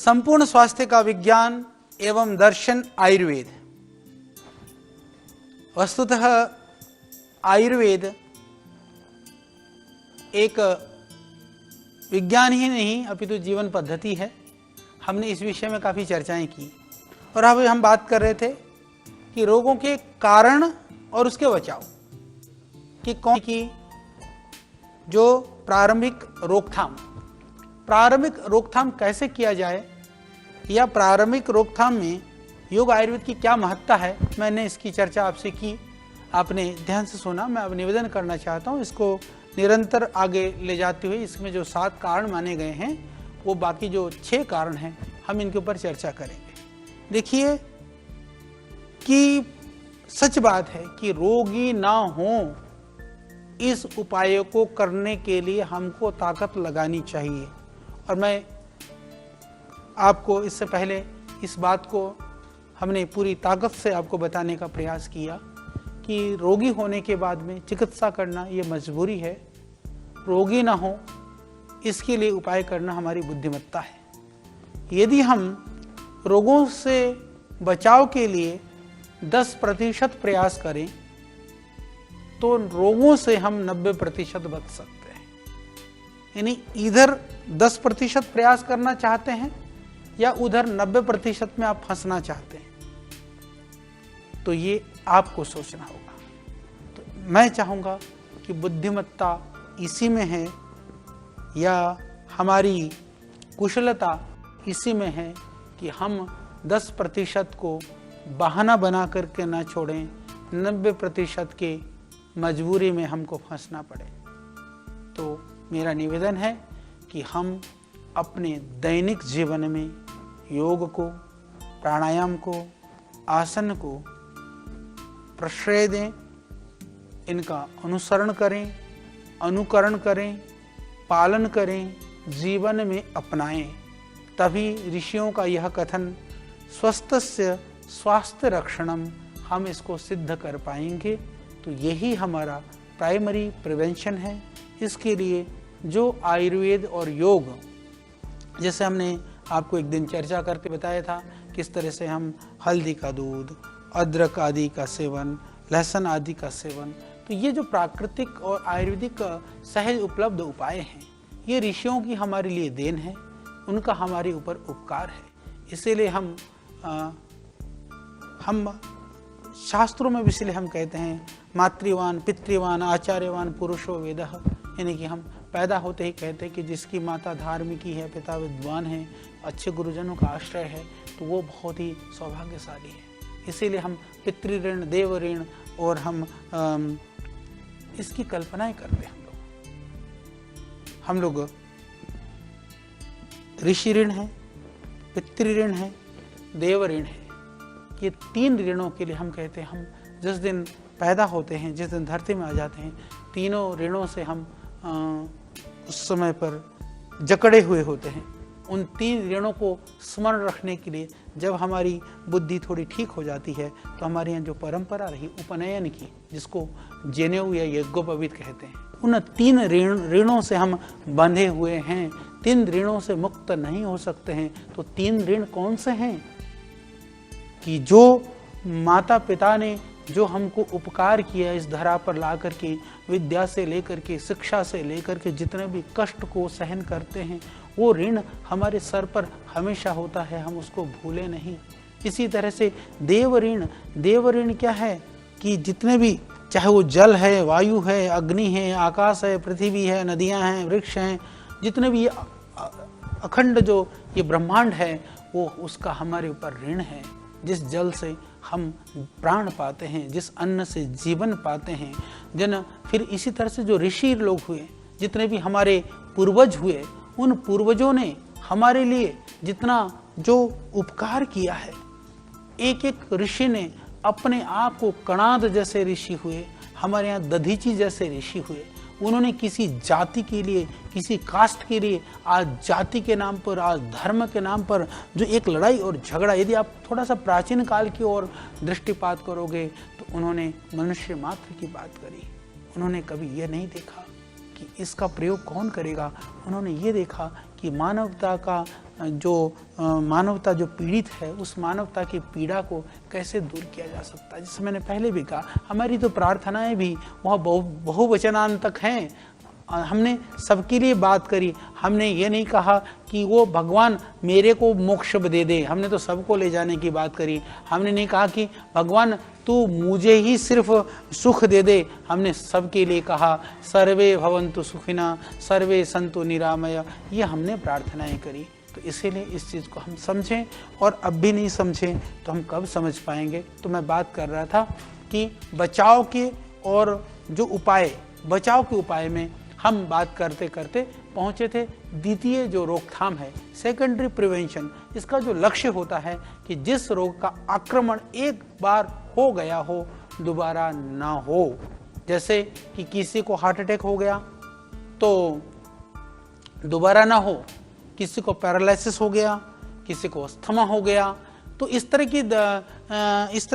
संपूर्ण स्वास्थ्य का विज्ञान एवं दर्शन आयुर्वेद। वस्तुतः आयुर्वेद एक विज्ञान ही नहीं अपितु जीवन पद्धति है। हमने इस विषय में काफ़ी चर्चाएं की और अब हम बात कर रहे थे कि रोगों के कारण और उसके बचाव कि कौन की जो प्रारंभिक रोकथाम कैसे किया जाए या प्रारंभिक रोकथाम में योग आयुर्वेद की क्या महत्ता है, मैंने इसकी चर्चा आपसे की, आपने ध्यान से सुना। मैं अब निवेदन करना चाहता हूँ इसको निरंतर आगे ले जाते हुए इसमें जो 7 कारण माने गए हैं वो बाकी जो 6 कारण हैं हम इनके ऊपर चर्चा करेंगे। देखिए कि सच बात है कि रोगी ना हो इस उपायों को करने के लिए हमको ताकत लगानी चाहिए। और मैं आपको इससे पहले इस बात को हमने पूरी ताकत से आपको बताने का प्रयास किया कि रोगी होने के बाद में चिकित्सा करना ये मजबूरी है, रोगी ना हो इसके लिए उपाय करना हमारी बुद्धिमत्ता है। यदि हम रोगों से बचाव के लिए 10% प्रयास करें तो रोगों से हम 90% बच सकते हैं। यानी इधर 10% प्रयास करना चाहते हैं या उधर 90% में आप फंसना चाहते हैं, तो ये आपको सोचना होगा। तो मैं चाहूँगा कि बुद्धिमत्ता इसी में है या हमारी कुशलता इसी में है कि हम 10% को बहाना बना करके ना छोड़ें, 90% के मजबूरी में हमको फंसना पड़े। तो मेरा निवेदन है कि हम अपने दैनिक जीवन में योग को, प्राणायाम को, आसन को प्रश्रय दें, इनका अनुसरण करें, अनुकरण करें, पालन करें, जीवन में अपनाएं। तभी ऋषियों का यह कथन स्वस्थस्य स्वास्थ्य रक्षणम, हम इसको सिद्ध कर पाएंगे। तो यही हमारा प्राइमरी प्रिवेंशन है। इसके लिए जो आयुर्वेद और योग, जैसे हमने आपको एक दिन चर्चा करके बताया था किस तरह से हम हल्दी का दूध, अदरक आदि का सेवन, लहसुन आदि का सेवन, तो ये जो प्राकृतिक और आयुर्वेदिक सहज उपलब्ध उपाय हैं ये ऋषियों की हमारे लिए देन है, उनका हमारे ऊपर उपकार है। इसीलिए हम शास्त्रों में भी इसलिए हम कहते हैं मातृवान पितृवान आचार्यवान पुरुषो वेदः, यानी कि हम पैदा होते ही कहते हैं कि जिसकी माता धार्मिकी है, पिता विद्वान है, अच्छे गुरुजनों का आश्रय है, तो वो बहुत ही सौभाग्यशाली है। इसीलिए हम पितृ ऋण, देव ऋण और हम इसकी कल्पनाएं करते हैं। हम लोग ऋषि ऋण है, पितृ ऋण है, देव ऋण है। ये 3 ऋणों के लिए हम कहते हैं हम जिस दिन पैदा होते हैं, जिस दिन धरती में आ जाते हैं, तीनों ऋणों से हम उस समय पर जकड़े हुए होते हैं। उन 3 ऋणों को स्मरण रखने के लिए जब हमारी बुद्धि थोड़ी ठीक हो जाती है तो हमारे यहाँ जो परंपरा रही उपनयन की, जिसको जनेऊ या यज्ञोपवीत कहते हैं, उन 3 ऋणों से हम बंधे हुए हैं, 3 ऋणों से मुक्त नहीं हो सकते हैं। तो 3 ऋण कौन से हैं कि जो माता पिता ने जो हमको उपकार किया इस धरा पर ला करके, विद्या से लेकर के, शिक्षा से लेकर के जितने भी कष्ट को सहन करते हैं, वो ऋण हमारे सर पर हमेशा होता है, हम उसको भूले नहीं। इसी तरह से देव ऋण क्या है कि जितने भी, चाहे वो जल है, वायु है, अग्नि है, आकाश है, पृथ्वी है, नदियां हैं, वृक्ष हैं, जितने भी अखंड जो ये ब्रह्मांड है, वो उसका हमारे ऊपर ऋण है। जिस जल से हम प्राण पाते हैं, जिस अन्न से जीवन पाते हैं, फिर इसी तरह से जो ऋषि लोग हुए, जितने भी हमारे पूर्वज हुए, उन पूर्वजों ने हमारे लिए जितना जो उपकार किया है, एक एक ऋषि ने अपने आप को, कणाद जैसे ऋषि हुए, हमारे यहाँ दधीची जैसे ऋषि हुए, उन्होंने किसी जाति के लिए, किसी कास्ट के लिए, आज जाति के नाम पर, आज धर्म के नाम पर जो एक लड़ाई और झगड़ा, यदि आप थोड़ा सा प्राचीन काल की ओर दृष्टिपात करोगे तो उन्होंने मनुष्य मात्र की बात करी। उन्होंने कभी यह नहीं देखा कि इसका प्रयोग कौन करेगा। उन्होंने ये देखा कि मानवता जो पीड़ित है, उस मानवता की पीड़ा को कैसे दूर किया जा सकता है। जैसे मैंने पहले भी कहा, हमारी तो प्रार्थनाएं भी वह बहुवचनांतक हैं। हमने सबके लिए बात करी। हमने ये नहीं कहा कि वो भगवान मेरे को मोक्ष दे दे, हमने तो सबको ले जाने की बात करी। हमने नहीं कहा कि भगवान तू मुझे ही सिर्फ सुख दे दे, हमने सबके लिए कहा सर्वे भवन्तु सुखिना सर्वे सन्तु निरामया। ये हमने प्रार्थनाएं करी। तो इसीलिए इस चीज़ को हम समझें, और अब भी नहीं समझें तो हम कब समझ पाएंगे। तो मैं बात कर रहा था कि बचाव के और जो उपाय, बचाव के उपाय में हम बात करते करते पहुँचे थे द्वितीय जो रोकथाम है, सेकेंडरी प्रिवेंशन। इसका जो लक्ष्य होता है कि जिस रोग का आक्रमण एक बार हो गया हो दोबारा ना हो। जैसे कि किसी को हार्ट अटैक हो गया तो दोबारा ना हो, किसी को पैरालिसिस हो गया, किसी को अस्थमा हो गया, तो इस तरह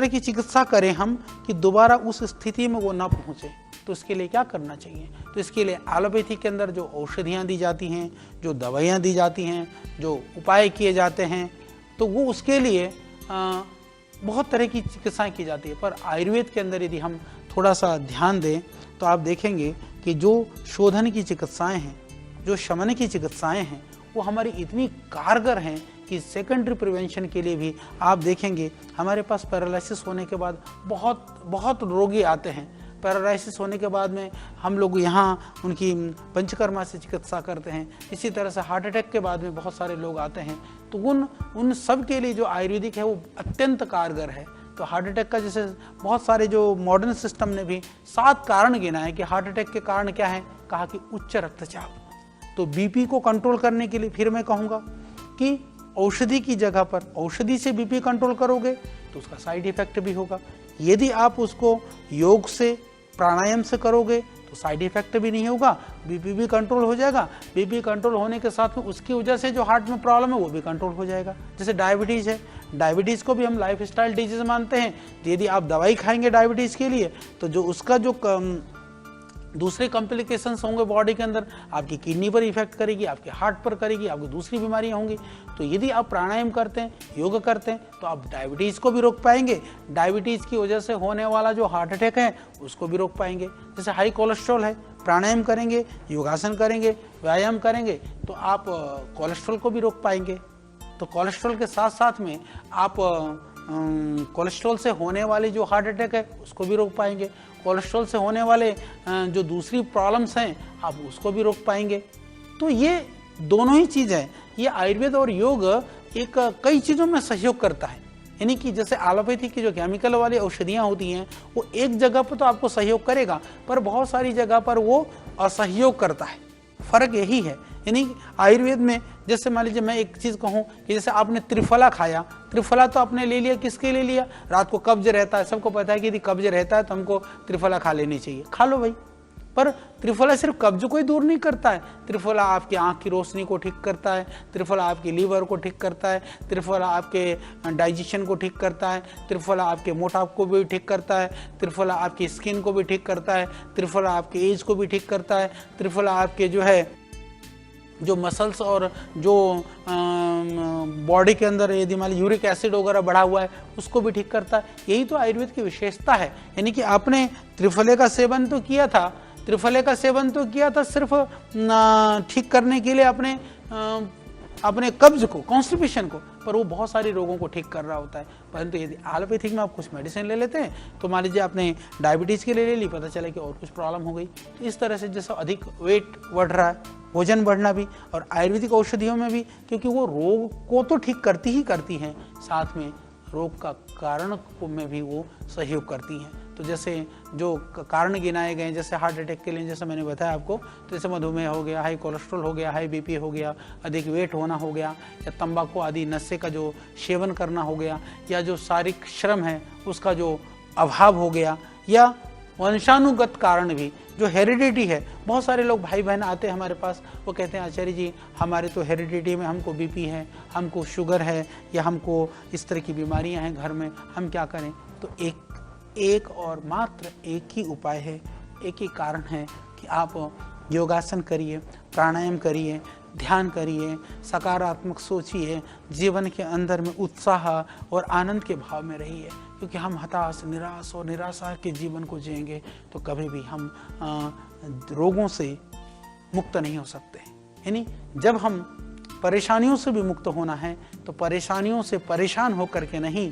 की चिकित्सा करें हम कि दोबारा उस स्थिति में वो ना पहुँचे। तो इसके लिए क्या करना चाहिए? तो इसके लिए एलोपैथी के अंदर जो औषधियाँ दी जाती हैं, जो दवाइयाँ दी जाती हैं, जो उपाय किए जाते हैं, तो वो उसके लिए बहुत तरह की चिकित्साएं की जाती है। पर आयुर्वेद के अंदर यदि हम थोड़ा सा ध्यान दें तो आप देखेंगे कि जो शोधन की चिकित्साएं हैं, जो शमन की चिकित्साएं हैं, वो हमारी इतनी कारगर हैं कि सेकेंडरी प्रिवेंशन के लिए भी आप देखेंगे हमारे पास पैरालिसिस होने के बाद बहुत रोगी आते हैं। पैरालिसिस होने के बाद में हम लोग यहाँ उनकी पंचकर्मा से चिकित्सा करते हैं। इसी तरह से हार्ट अटैक के बाद में बहुत सारे लोग आते हैं। तो उन सब के लिए जो आयुर्वेदिक है वो अत्यंत कारगर है। तो हार्ट अटैक का जैसे बहुत सारे जो मॉडर्न सिस्टम ने भी 7 कारण गिना है कि हार्ट अटैक के कारण क्या है। कहा कि उच्च रक्तचाप। तो बीपी को कंट्रोल करने के लिए फिर मैं कहूँगा कि औषधि की जगह पर औषधि से बीपी कंट्रोल करोगे तो उसका साइड इफेक्ट भी होगा। यदि आप उसको योग से प्राणायाम से करोगे तो साइड इफेक्ट भी नहीं होगा, बीपी भी कंट्रोल हो जाएगा। बीपी कंट्रोल होने के साथ में उसकी वजह से जो हार्ट में प्रॉब्लम है वो भी कंट्रोल हो जाएगा। जैसे डायबिटीज़ है, डायबिटीज़ को भी हम लाइफ स्टाइल डिजीज मानते हैं। यदि आप दवाई खाएंगे डायबिटीज़ के लिए तो जो उसका जो दूसरे कॉम्प्लिकेशंस होंगे बॉडी के अंदर, आपकी किडनी पर इफेक्ट करेगी, आपके हार्ट पर करेगी, आपको दूसरी बीमारियां होंगी। तो यदि आप प्राणायाम करते हैं, योग करते हैं, तो आप डायबिटीज़ को भी रोक पाएंगे। डायबिटीज़ की वजह से होने वाला जो हार्ट अटैक है उसको भी रोक पाएंगे। जैसे हाई कोलेस्ट्रॉल है, प्राणायाम करेंगे, योगासन करेंगे, व्यायाम करेंगे तो आप कोलेस्ट्रॉल को भी रोक पाएंगे। तो कोलेस्ट्रॉल के साथ साथ में आप कोलेस्ट्रॉल से होने वाली जो हार्ट अटैक है उसको भी रोक पाएंगे। कोलेस्ट्रॉल से होने वाले जो दूसरी प्रॉब्लम्स हैं आप उसको भी रोक पाएंगे। तो ये दोनों ही चीज़ है। ये आयुर्वेद और योग एक कई चीज़ों में सहयोग करता है। यानी कि जैसे एलोपैथी की जो केमिकल वाली औषधियाँ होती हैं वो एक जगह पर तो आपको सहयोग करेगा, पर बहुत सारी जगह पर वो असहयोग करता है। फर्क यही है। यानी आयुर्वेद में जैसे मान लीजिए मैं एक चीज़ कहूँ कि जैसे आपने त्रिफला खाया, त्रिफला तो आपने ले लिया, किसके लिए लिया? रात को कब्ज रहता है, सबको पता है कि यदि कब्ज रहता है तो हमको त्रिफला खा लेनी चाहिए, खा लो भाई। पर त्रिफला सिर्फ कब्ज को ही दूर नहीं करता है, त्रिफला आपकी आँख की रोशनी को ठीक करता है, त्रिफला आपके लीवर को ठीक करता है, त्रिफला आपके डाइजेशन को ठीक करता है, त्रिफला आपके मोटाप को भी ठीक करता है, त्रिफला आपकी स्किन को भी ठीक करता है, त्रिफला आपके एज को भी ठीक करता है, त्रिफला आपके जो मसल्स और जो बॉडी के अंदर यदि मान लीजिए यूरिक एसिड वगैरह बढ़ा हुआ है उसको भी ठीक करता है। यही तो आयुर्वेद की विशेषता है। यानी कि आपने त्रिफले का सेवन तो किया था, सिर्फ ठीक करने के लिए अपने कब्ज को, कॉन्स्टिपेशन को, पर वो बहुत सारे रोगों को ठीक कर रहा होता है। परंतु यदि एलोपैथिक में आप कुछ मेडिसिन ले लेते हैं तो मान लीजिए आपने डायबिटीज़ के लिए ले ली, पता चला कि और कुछ प्रॉब्लम हो गई। तो इस तरह से जैसा अधिक वेट बढ़ रहा है, वजन बढ़ना भी, और आयुर्वेदिक औषधियों में भी, क्योंकि वो रोग को तो ठीक करती ही करती हैं, साथ में रोग का कारण में भी वो सहयोग करती हैं। तो जैसे जो कारण गिनाए गए, जैसे हार्ट अटैक के लिए जैसे मैंने बताया आपको, तो जैसे मधुमेह हो गया, हाई कोलेस्ट्रॉल हो गया, हाई बीपी हो गया, अधिक वेट होना हो गया, या तंबाकू आदि नशे का जो सेवन करना हो गया, या जो शारीरिक श्रम है उसका जो अभाव हो गया, या वंशानुगत कारण भी जो हेरिडिटी है। बहुत सारे लोग भाई बहन आते हैं हमारे पास, वो कहते हैं आचार्य जी हमारे तो हेरिडिटी में हमको बीपी है, हमको शुगर है, या हमको इस तरह की बीमारियां हैं घर में, हम क्या करें? तो एक और मात्र एक ही उपाय है, एक ही कारण है कि आप योगासन करिए, प्राणायाम करिए, ध्यान करिए, सकारात्मक सोचिए, जीवन के अंदर में उत्साह और आनंद के भाव में रहिए। क्योंकि हम हताश, निराश और निराशा के जीवन को जिएंगे तो कभी भी हम रोगों से मुक्त नहीं हो सकते। यानी जब हम परेशानियों से भी मुक्त होना है तो परेशानियों से परेशान होकर के नहीं,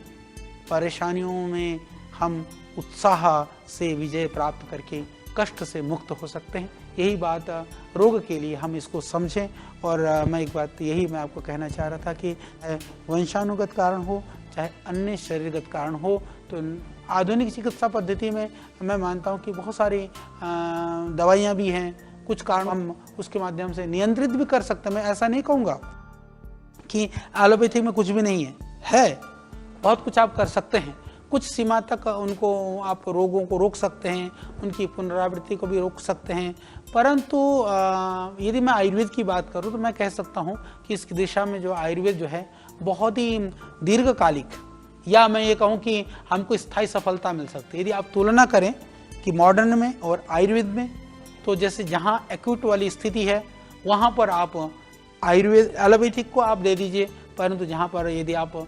परेशानियों में हम उत्साह से विजय प्राप्त करके कष्ट से मुक्त हो सकते हैं। यही बात रोग के लिए हम इसको समझें। और मैं एक बात यही मैं आपको कहना चाह रहा था कि वंशानुगत कारण हो चाहे अन्य शरीरगत कारण हो, तो आधुनिक चिकित्सा पद्धति में मैं मानता हूँ कि बहुत सारी दवाइयाँ भी हैं, कुछ कारण हम उसके माध्यम से नियंत्रित भी कर सकते हैं। मैं ऐसा नहीं कहूँगा कि एलोपैथी में कुछ भी नहीं है, बहुत कुछ आप कर सकते हैं। कुछ सीमा तक उनको आप रोगों को रोक सकते हैं, उनकी पुनरावृत्ति को भी रोक सकते हैं। परंतु यदि मैं आयुर्वेद की बात करूं तो मैं कह सकता हूं कि इस दिशा में जो आयुर्वेद जो है बहुत ही दीर्घकालिक, या मैं ये कहूं कि हमको स्थायी सफलता मिल सकती है। यदि आप तुलना करें कि मॉडर्न में और आयुर्वेद में, तो जैसे जहां एक्यूट वाली स्थिति है वहां पर आप आयुर्वेद एलोपैथिक को आप दे दीजिए, परंतु जहाँ पर यदि आप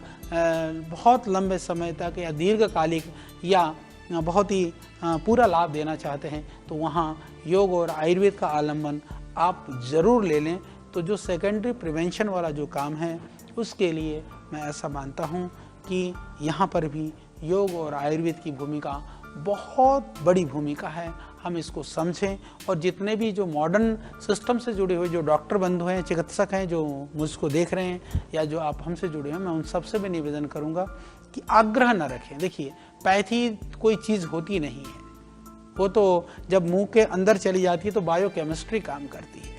बहुत लंबे समय तक या दीर्घकालिक या बहुत ही पूरा लाभ देना चाहते हैं तो वहाँ योग और आयुर्वेद का आलम्बन आप ज़रूर ले लें। तो जो सेकेंडरी प्रिवेंशन वाला जो काम है उसके लिए मैं ऐसा मानता हूँ कि यहाँ पर भी योग और आयुर्वेद की भूमिका बहुत बड़ी भूमिका है। हम इसको समझें और जितने भी जो मॉडर्न सिस्टम से जुड़े हुए जो डॉक्टर बंधु हैं, चिकित्सक हैं, जो मुझको देख रहे हैं या जो आप हमसे जुड़े हैं, मैं उन सबसे भी निवेदन करूंगा कि आग्रह न रखें। देखिए, पैथी कोई चीज़ होती नहीं है, वो तो जब मुंह के अंदर चली जाती है तो बायोकेमिस्ट्री काम करती है।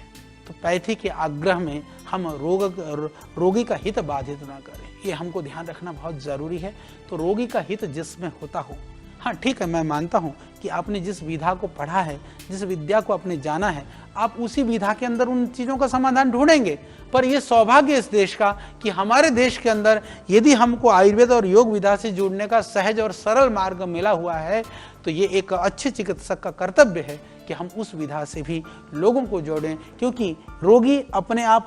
तो पैथी के आग्रह में हम रोगी का हित बाधित ना करें, ये हमको ध्यान रखना बहुत ज़रूरी है। तो रोगी का हित जिसमें होता हो, हाँ ठीक है, मैं मानता हूँ कि आपने जिस विधा को पढ़ा है, जिस विद्या को आपने जाना है, आप उसी विधा के अंदर उन चीज़ों का समाधान ढूंढेंगे। पर यह सौभाग्य इस देश का कि हमारे देश के अंदर यदि हमको आयुर्वेद और योग विधा से जुड़ने का सहज और सरल मार्ग मिला हुआ है तो ये एक अच्छे चिकित्सक का कर्तव्य है कि हम उस विधा से भी लोगों को जोड़ें। क्योंकि रोगी अपने आप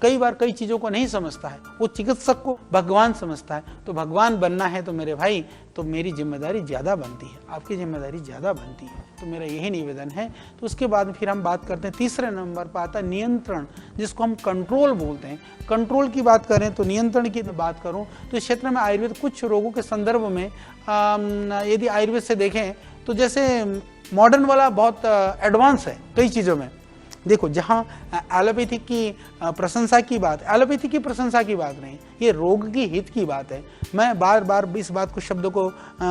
कई बार कई चीज़ों को नहीं समझता है, वो चिकित्सक को भगवान समझता है। तो भगवान बनना है तो मेरे भाई, तो मेरी जिम्मेदारी ज़्यादा बनती है, आपकी जिम्मेदारी ज़्यादा बनती है। तो मेरा यही निवेदन है। तो उसके बाद फिर हम बात करते हैं, तीसरे नंबर पर आता है नियंत्रण, जिसको हम कंट्रोल बोलते हैं। कंट्रोल की बात करें तो नियंत्रण की बात करूँ तो इस क्षेत्र में आयुर्वेद कुछ रोगों के संदर्भ में यदि आयुर्वेद से देखें तो जैसे मॉडर्न वाला बहुत एडवांस है कई चीज़ों में। देखो, जहाँ एलोपैथी की प्रशंसा की बात, एलोपैथी की प्रशंसा की बात नहीं, ये रोग की हित की बात है। मैं बार बार इस बात को, शब्दों को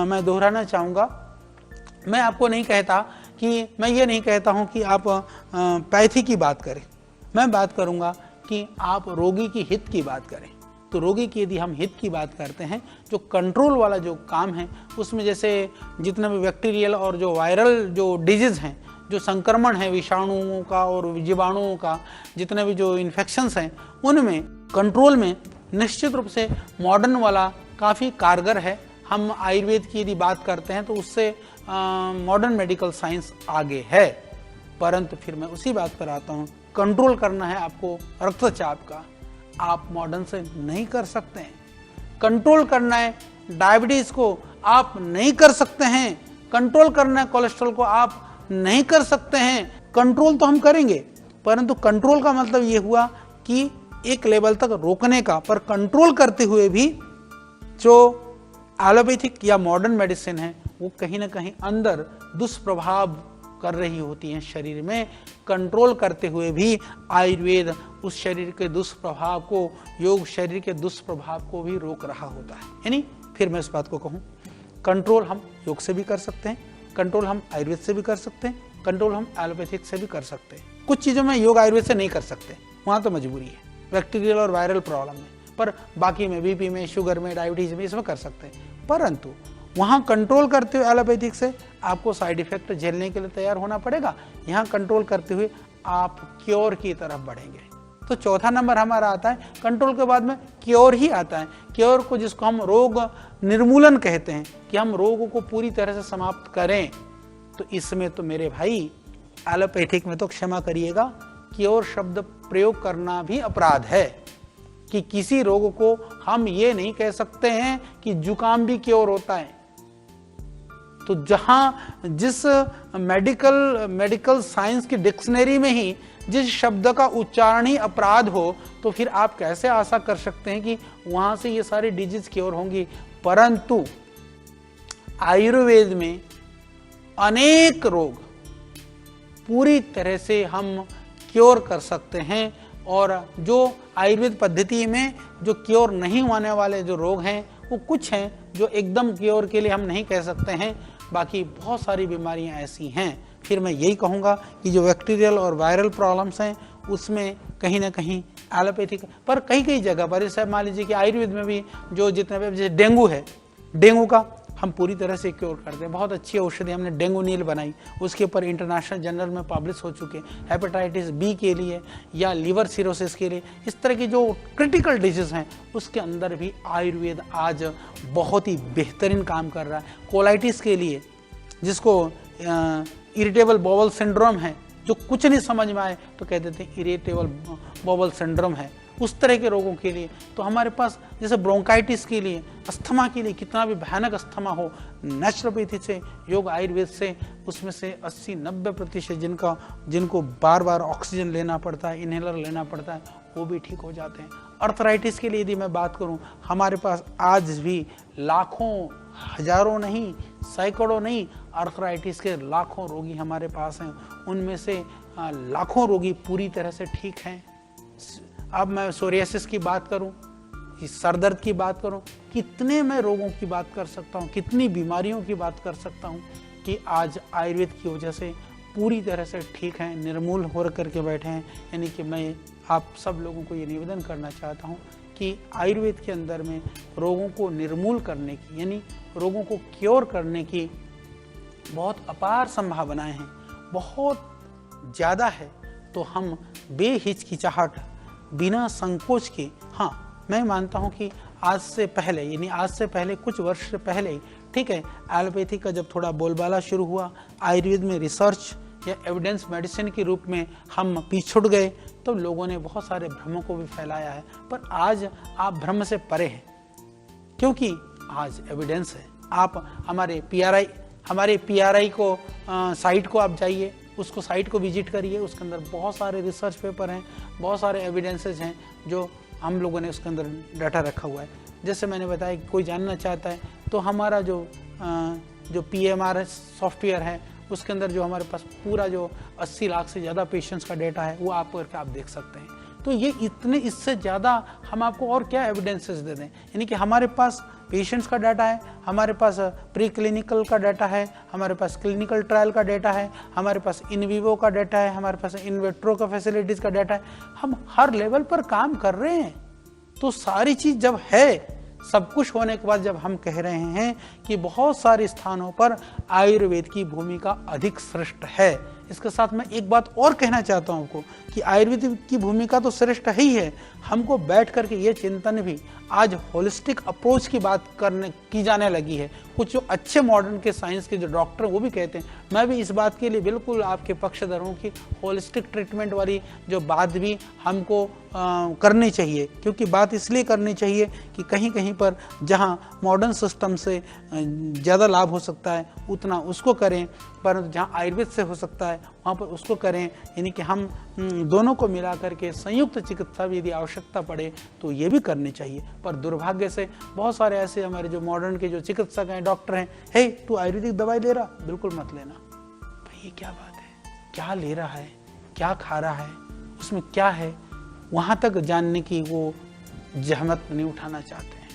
मैं दोहराना चाहूँगा। मैं आपको नहीं कहता कि, मैं ये नहीं कहता हूँ कि आप पैथी की बात करें, मैं बात करूँगा कि आप रोगी की हित की बात करें। तो रोगी की यदि हम हित की बात करते हैं, जो कंट्रोल वाला जो काम है उसमें जैसे जितने भी बैक्टीरियल और जो वायरल जो डिजीज़ हैं, जो संक्रमण है विषाणुओं का और जीवाणुओं का, जितने भी जो इन्फेक्शंस हैं, उनमें कंट्रोल में निश्चित रूप से मॉडर्न वाला काफ़ी कारगर है। हम आयुर्वेद की यदि बात करते हैं तो उससे मॉडर्न मेडिकल साइंस आगे है। परंतु फिर मैं उसी बात पर आता हूँ, कंट्रोल करना है आपको रक्तचाप का, आप मॉडर्न से नहीं कर सकते हैं। कंट्रोल करना है डायबिटीज़ को, आप नहीं कर सकते हैं। कंट्रोल करना है कोलेस्ट्रॉल को, आप नहीं कर सकते हैं। कंट्रोल तो हम करेंगे, परंतु कंट्रोल का मतलब ये हुआ कि एक लेवल तक रोकने का। पर कंट्रोल करते हुए भी जो एलोपैथिक या मॉडर्न मेडिसिन है वो कहीं ना कहीं अंदर दुष्प्रभाव कर रही होती हैं शरीर में। कंट्रोल करते हुए भी आयुर्वेद उस शरीर के दुष्प्रभाव को, योग शरीर के दुष्प्रभाव को भी रोक रहा होता है। यानी फिर मैं इस बात को कहूँ, कंट्रोल हम योग से भी कर सकते हैं, कंट्रोल हम आयुर्वेद से भी कर सकते हैं, कंट्रोल हम एलोपैथिक से भी कर सकते हैं। कुछ चीज़ों में योग आयुर्वेद से नहीं कर सकते, वहाँ तो मजबूरी है, बैक्टीरियल और वायरल प्रॉब्लम में। पर बाकी में बीपी में, शुगर में, डायबिटीज़ में, इसमें कर सकते हैं। परंतु वहाँ कंट्रोल करते हुए एलोपैथिक से आपको साइड इफेक्ट झेलने के लिए तैयार होना पड़ेगा। यहाँ कंट्रोल करते हुए आप क्योर की तरफ बढ़ेंगे। तो चौथा नंबर हमारा आता है, कंट्रोल के बाद में क्योर ही आता है। क्योर को, जिसको हम रोग निर्मूलन कहते हैं, कि हम रोगों को पूरी तरह से समाप्त करें। तो इसमें तो मेरे भाई एलोपैथिक में तो क्षमा करिएगा, क्योर शब्द प्रयोग करना भी अपराध है कि किसी रोग को हम ये नहीं कह सकते हैं कि जुकाम भी क्योर होता है। तो जहां जिस मेडिकल साइंस की डिक्शनरी में ही जिस शब्द का उच्चारण ही अपराध हो, तो फिर आप कैसे आशा कर सकते हैं कि वहां से ये सारी डिजीज क्योर होंगी। परंतु आयुर्वेद में अनेक रोग पूरी तरह से हम क्योर कर सकते हैं, और जो आयुर्वेद पद्धति में जो क्योर नहीं होने वाले जो रोग हैं वो कुछ हैं जो एकदम क्योर के लिए हम नहीं कह सकते हैं। बाकी बहुत सारी बीमारियां ऐसी हैं। फिर मैं यही कहूँगा कि जो बैक्टीरियल और वायरल प्रॉब्लम्स हैं उसमें कहीं ना कहीं एलोपैथिक, पर कई जगह पर जैसे मान लीजिए कि आयुर्वेद में भी जो जितने भी, जैसे डेंगू है, डेंगू का हम पूरी तरह से क्योर करते हैं। बहुत अच्छी औषधि हमने डेंगू नील बनाई, उसके ऊपर इंटरनेशनल जर्नल में पब्लिश हो चुके। हेपेटाइटिस बी के लिए या लिवर सिरोसिस के लिए, इस तरह की जो क्रिटिकल डिजीज हैं उसके अंदर भी आयुर्वेद आज बहुत ही बेहतरीन काम कर रहा है। कोलाइटिस के लिए, जिसको इरिटेबल बाउल सिंड्रोम है, जो कुछ नहीं समझ में आए तो कह देते हैं इरिटेबल बाउल सिंड्रोम है, उस तरह के रोगों के लिए तो हमारे पास, जैसे ब्रोंकाइटिस के लिए, अस्थमा के लिए, कितना भी भयानक अस्थमा हो, नेचुरोपैथी से, योग आयुर्वेद से, उसमें से 80-90% जिनको बार बार ऑक्सीजन लेना पड़ता है, इनहेलर लेना पड़ता है, वो भी ठीक हो जाते हैं। अर्थराइटिस के लिए यदि मैं बात करूं, हमारे पास आज भी लाखों, हजारों नहीं, सैकड़ों नहीं, अर्थराइटिस के लाखों रोगी हमारे पास हैं। उनमें से लाखों रोगी पूरी तरह से ठीक हैं। अब मैं सोरियासिस की बात करूं, सर दर्द की बात करूं, कितने मैं रोगों की बात कर सकता हूं, कितनी बीमारियों की बात कर सकता हूं कि आज आयुर्वेद की वजह से पूरी तरह से ठीक हैं, निर्मूल हो करके बैठे हैं। यानी कि मैं आप सब लोगों को ये निवेदन करना चाहता हूं कि आयुर्वेद के अंदर में रोगों को निर्मूल करने की, यानी रोगों को क्योर करने की बहुत अपार संभावनाएं हैं, बहुत ज़्यादा है। तो हम बेहिचकिचाहट, बिना संकोच के, हाँ मैं मानता हूँ कि आज से पहले, यानी आज से पहले कुछ वर्ष से पहले, ठीक है, एलोपैथी का जब थोड़ा बोलबाला शुरू हुआ, आयुर्वेद में रिसर्च या एविडेंस मेडिसिन के रूप में हम पीछे गए, तो लोगों ने बहुत सारे भ्रमों को भी फैलाया है। पर आज आप भ्रम से परे हैं, क्योंकि आज एविडेंस है। आप हमारे पीआरआई को साइट को आप जाइए, उसको साइट को विजिट करिए, उसके अंदर बहुत सारे रिसर्च पेपर हैं, बहुत सारे एविडेंसेस हैं जो हम लोगों ने उसके अंदर डाटा रखा हुआ है। जैसे मैंने बताया कि कोई जानना चाहता है तो हमारा जो PMRS सॉफ्टवेयर है, उसके अंदर जो हमारे पास पूरा जो 80 लाख से ज़्यादा पेशेंट्स का डेटा है वो आप करके आप देख सकते हैं। तो ये इतने, इससे ज़्यादा हम आपको और क्या एविडेंसेस दे दें। यानी कि हमारे पास पेशेंट्स का डाटा है, हमारे पास प्री क्लिनिकल का डाटा है, हमारे पास क्लिनिकल ट्रायल का डाटा है, हमारे पास इन विवो का डाटा है, हमारे पास इन विट्रो का फैसिलिटीज़ का डाटा है। हम हर लेवल पर काम कर रहे हैं। तो सारी चीज़ जब है, सब कुछ होने के बाद जब हम कह रहे हैं कि बहुत सारे स्थानों पर आयुर्वेद की भूमिका अधिक श्रेष्ठ है, इसके साथ मैं एक बात और कहना चाहता हूं आपको कि आयुर्वेद की भूमिका तो श्रेष्ठ ही है। हमको बैठ करके ये चिंतन भी आज होलिस्टिक अप्रोच की बात करने की जाने लगी है। कुछ जो अच्छे मॉडर्न के साइंस के जो डॉक्टर वो भी कहते हैं, मैं भी इस बात के लिए बिल्कुल आपके पक्षधर हूँ कि होलिस्टिक ट्रीटमेंट वाली जो बात भी हमको करनी चाहिए। क्योंकि बात इसलिए करनी चाहिए कि कहीं कहीं पर जहाँ मॉडर्न सिस्टम से ज़्यादा लाभ हो सकता है उतना उसको करें, परंतु जहाँ आयुर्वेद से हो सकता है वहाँ पर उसको करें। यानी कि हम दोनों को मिला करके संयुक्त चिकित्सा भी यदि आवश्यकता पड़े तो ये भी करनी चाहिए। पर दुर्भाग्य से बहुत सारे ऐसे हमारे जो मॉडर्न के जो चिकित्सक हैं, डॉक्टर हैं, हे तू आयुर्वेदिक दवाई ले रहा, बिल्कुल मत लेना। भाई ये क्या बात है, क्या ले रहा है, क्या खा रहा है, उसमें क्या है, वहाँ तक जानने की वो जहमत नहीं उठाना चाहते हैं।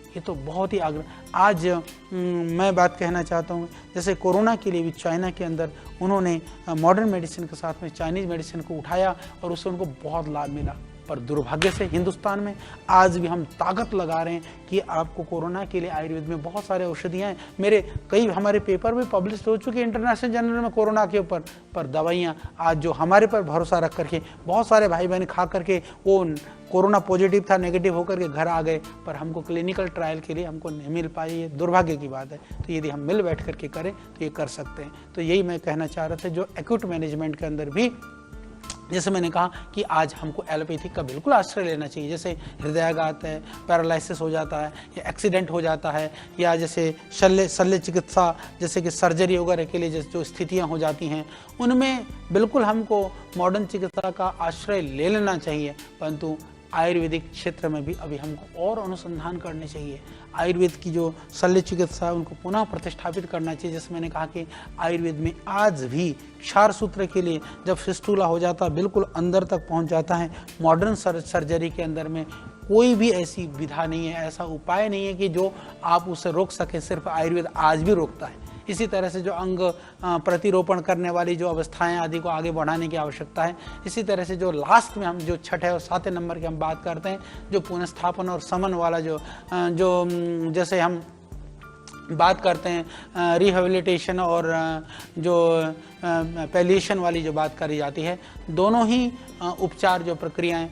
ये तो बहुत ही आग्रह। आज मैं बात कहना चाहता हूँ, जैसे कोरोना के लिए भी चाइना के अंदर उन्होंने मॉडर्न मेडिसिन के साथ में चाइनीज़ मेडिसिन को उठाया और उससे उनको बहुत लाभ मिला। पर दुर्भाग्य से हिंदुस्तान में आज भी हम ताकत लगा रहे हैं कि आपको कोरोना के लिए आयुर्वेद में बहुत सारे औषधियाँ हैं। मेरे कई हमारे पेपर भी पब्लिश हो चुके हैं इंटरनेशनल जर्नल में कोरोना के ऊपर। पर दवाइयाँ आज जो हमारे पर भरोसा रख करके बहुत सारे भाई बहन खा करके वो कोरोना पॉजिटिव था, नेगेटिव होकर के घर आ गए, पर हमको क्लिनिकल ट्रायल के लिए हमको नहीं मिल पाई, ये दुर्भाग्य की बात है। तो यदि हम मिल बैठ करके करें तो ये कर सकते हैं। तो यही मैं कहना चाह रहा था, जो एक्यूट मैनेजमेंट के अंदर भी जैसे मैंने कहा कि आज हमको एलोपैथी का बिल्कुल आश्रय लेना चाहिए। जैसे हृदयाघात है, पैरालिसिस हो जाता है या एक्सीडेंट हो जाता है, या जैसे शल्य चिकित्सा जैसे कि सर्जरी वगैरह के लिए जो स्थितियां हो जाती हैं, उनमें बिल्कुल हमको मॉडर्न चिकित्सा का आश्रय ले लेना चाहिए। परंतु आयुर्वेदिक क्षेत्र में भी अभी हमको और अनुसंधान करने चाहिए। आयुर्वेद की जो शल्य चिकित्सा उनको पुनः प्रतिष्ठापित करना चाहिए। जैसे मैंने कहा कि आयुर्वेद में आज भी क्षार सूत्र के लिए जब फिस्टूला हो जाता है, बिल्कुल अंदर तक पहुंच जाता है, मॉडर्न सर्जरी के अंदर में कोई भी ऐसी विधा नहीं है, ऐसा उपाय नहीं है कि जो आप उसे रोक सके। सिर्फ आयुर्वेद आज भी रोकता है। इसी तरह से जो अंग प्रतिरोपण करने वाली जो अवस्थाएं आदि को आगे बढ़ाने की आवश्यकता है। इसी तरह से जो लास्ट में हम जो 6 और 7 नंबर की हम बात करते हैं, जो पुनर्स्थापन और समन वाला जो जैसे हम बात करते हैं रिहेबिलिटेशन और जो पैलिएशन वाली जो बात करी जाती है, दोनों ही उपचार जो प्रक्रियाएं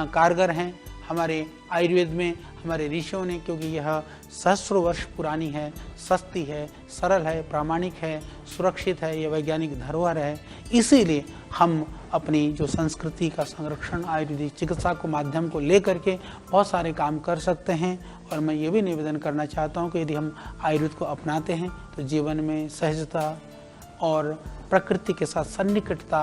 कारगर हैं हमारे आयुर्वेद में, हमारे ऋषियों ने, क्योंकि यह सहस्रों वर्ष पुरानी है, सस्ती है, सरल है, प्रामाणिक है, सुरक्षित है, यह वैज्ञानिक धरोहर है। इसीलिए हम अपनी जो संस्कृति का संरक्षण आयुर्वेदिक चिकित्सा को माध्यम को लेकर के बहुत सारे काम कर सकते हैं। और मैं ये भी निवेदन करना चाहता हूँ कि यदि हम आयुर्वेद को अपनाते हैं तो जीवन में सहजता और प्रकृति के साथ सन्निकटता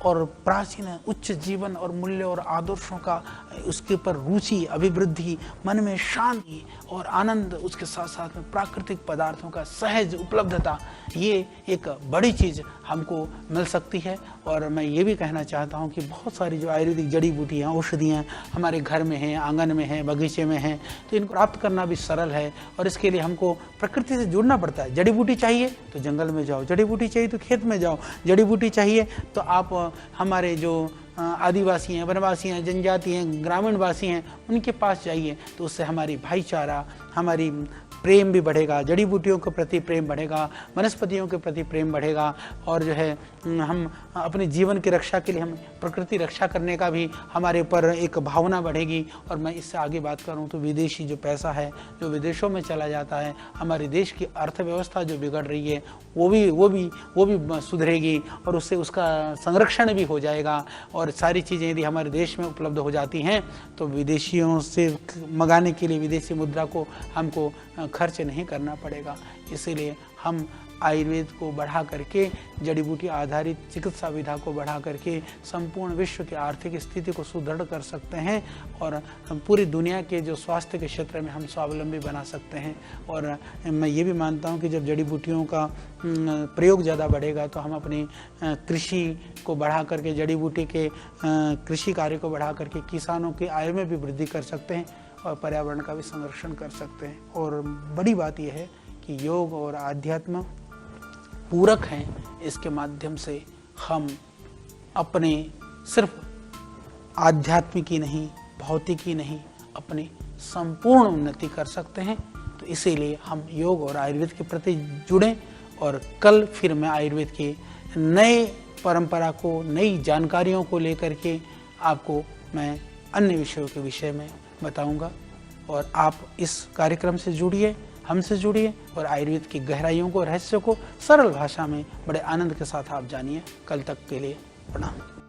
और प्राचीन उच्च जीवन और मूल्य और आदर्शों का उसके ऊपर रुचि, अभिवृद्धि, मन में शांति और आनंद, उसके साथ साथ में प्राकृतिक पदार्थों का सहज उपलब्धता, ये एक बड़ी चीज़ हमको मिल सकती है। और मैं ये भी कहना चाहता हूँ कि बहुत सारी जो आयुर्वेदिक जड़ी बूटियाँ, औषधियाँ हमारे घर में हैं, आंगन में हैं, बगीचे में हैं, तो इनको प्राप्त करना भी सरल है। और इसके लिए हमको प्रकृति से जुड़ना पड़ता है। जड़ी बूटी चाहिए तो जंगल में जाओ, जड़ी बूटी चाहिए तो खेत में जाओ, जड़ी बूटी चाहिए तो आप हमारे जो आदिवासी हैं, वनवासी हैं, जनजाति हैं, ग्रामीण वासी हैं, उनके पास जाइए। तो उससे हमारी भाईचारा, हमारी प्रेम भी बढ़ेगा, जड़ी बूटियों के प्रति प्रेम बढ़ेगा, वनस्पतियों के प्रति प्रेम बढ़ेगा। और जो है हम अपने जीवन की रक्षा के लिए हम प्रकृति रक्षा करने का भी हमारे ऊपर एक भावना बढ़ेगी। और मैं इससे आगे बात करूं तो विदेशी जो पैसा है जो विदेशों में चला जाता है, हमारे देश की अर्थव्यवस्था जो बिगड़ रही है वो भी सुधरेगी और उससे उसका संरक्षण भी हो जाएगा। और सारी चीज़ें यदि हमारे देश में उपलब्ध हो जाती हैं तो विदेशियों से मंगाने के लिए विदेशी मुद्रा को हमको खर्च नहीं करना पड़ेगा। इसीलिए हम आयुर्वेद को बढ़ा करके, जड़ी बूटी आधारित चिकित्सा विधा को बढ़ा करके संपूर्ण विश्व की आर्थिक स्थिति को सुदृढ़ कर सकते हैं और पूरी दुनिया के जो स्वास्थ्य के क्षेत्र में हम स्वावलंबी बना सकते हैं। और मैं ये भी मानता हूँ कि जब जड़ी बूटियों का प्रयोग ज़्यादा बढ़ेगा तो हम अपनी कृषि को बढ़ा करके, जड़ी बूटी के कृषि कार्य को बढ़ा करके किसानों की आय में भी वृद्धि कर सकते हैं और पर्यावरण का भी संरक्षण कर सकते हैं। और बड़ी बात यह है कि योग और आध्यात्म पूरक हैं। इसके माध्यम से हम अपने सिर्फ आध्यात्मिक ही नहीं, भौतिक ही नहीं, अपनी संपूर्ण उन्नति कर सकते हैं। तो इसीलिए हम योग और आयुर्वेद के प्रति जुड़ें। और कल फिर मैं आयुर्वेद के नए परंपरा को, नई जानकारियों को लेकर के आपको मैं अन्य विषयों के विषय में बताऊंगा। और आप इस कार्यक्रम से जुड़िए, हमसे जुड़िए और आयुर्वेद की गहराइयों को, रहस्यों को सरल भाषा में बड़े आनंद के साथ आप जानिए। कल तक के लिए प्रणाम।